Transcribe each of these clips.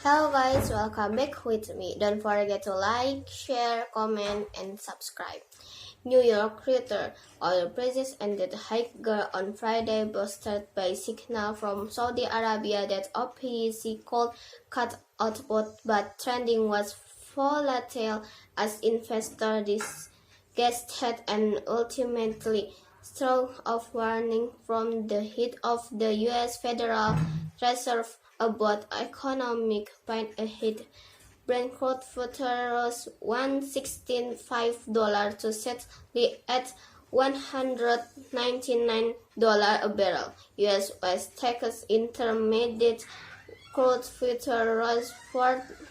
Hello guys, welcome back with me. Don't forget to like, share, comment, and subscribe. New York crude oil prices ended higher on Friday, boosted by signal from Saudi Arabia that OPEC could cut output, but trending was volatile as investors disgusted and ultimately struck off warning from the head of the U.S. Federal Reserve about economic pain ahead. Brent crude futures rose $1.165 to settle at $199 a barrel. U.S. West Texas Intermediate crude futures rose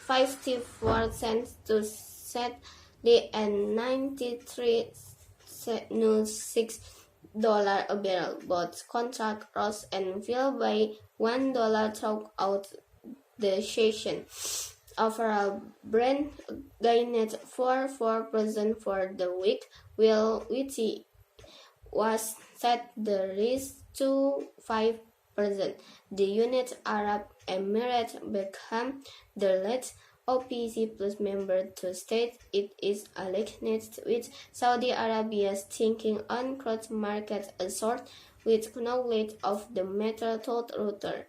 54 cents to settle at $93.06 a barrel. Both contracts rose and fell by $1 throughout the session. Overall, Brent gained 4% for the week, while WTI was set the risk to 5%. The United Arab Emirates became the last OPEC Plus member to state it is aligned with Saudi Arabia's thinking on crude market assault with knowledge of the matter told Reuters.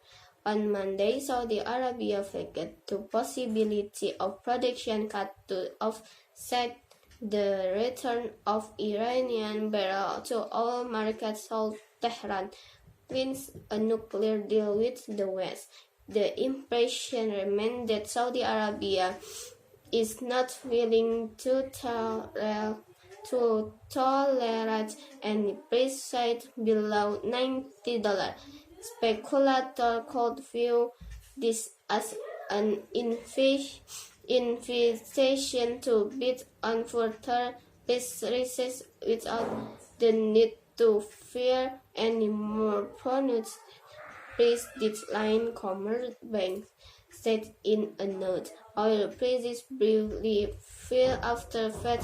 On Monday, Saudi Arabia flagged the possibility of production cut to offset the return of Iranian barrel to oil markets. South Tehran wins a nuclear deal with the West. The impression remains that Saudi Arabia is not willing to tolerate any price below $90. Speculators could view this as an invitation to bid on further risks without the need to fear any more pronounced price decline, Commerce Bank said in a note. Oil prices briefly fell after Fed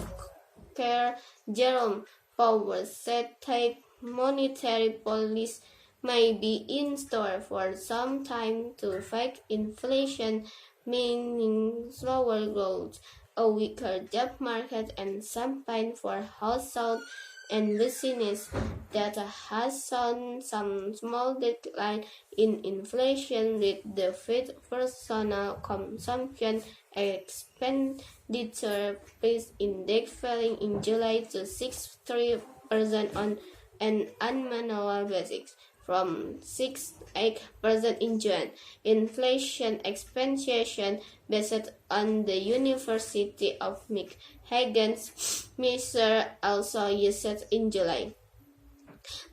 Chair Jerome Powell said tight monetary policy may be in store for some time to fight inflation, meaning slower growth, a weaker job market, and some pain for households and business. Data has shown some small decline in inflation, with the Fed personal consumption expenditure price index falling in July to 6.3% on an annual basis, from 6.8% in June. Inflation expectation based on the University of Michigan's measure also used in July.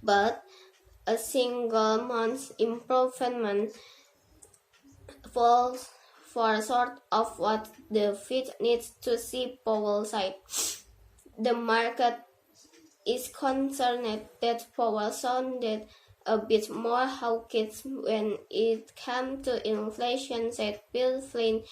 But a single month improvement falls short of what the Fed needs to see, Powell said. The market is concerned that Powell sounded a bit more hawkish when it came to inflation, said Bill Flynn,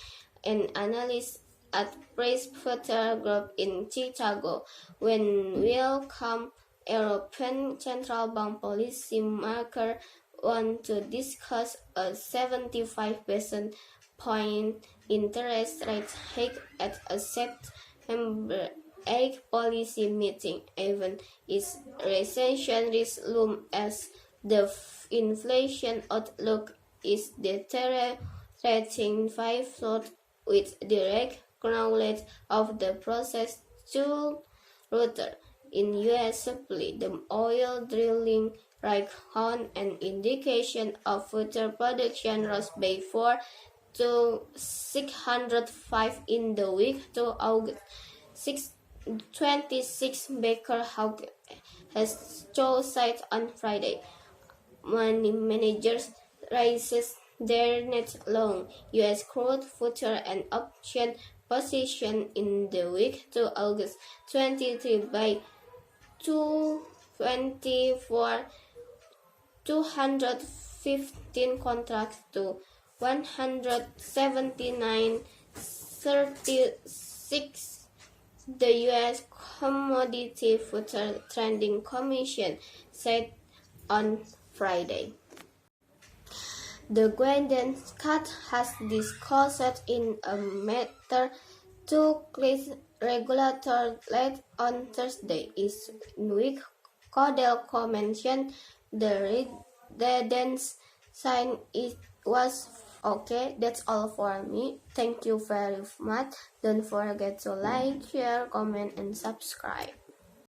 an analyst at Price Future Group in Chicago. When welcome European Central Bank policymakers want to discuss a 75 basis point interest rate hike at a September 8 policy meeting, even is recession risk loom as the inflation outlook is deteriorating. Five thought with direct knowledge of the process to Reuters. In U.S. supply, the oil drilling rig on an indication of future production rose by 4 to 605 in the week to August 26. Baker Hughes has said on Friday. Money managers raises their net long U.S. crude future and option position in the week to August 23 by 215 contracts to 179.36. The U.S. Commodity Futures Trading Commission said on Friday. The guidance cut has discussed in a matter to regulator late on Thursday, is in which Codelco mentioned the redundance sign it was okay. That's all for me. Thank you very much. Don't forget to like, share, comment, and subscribe.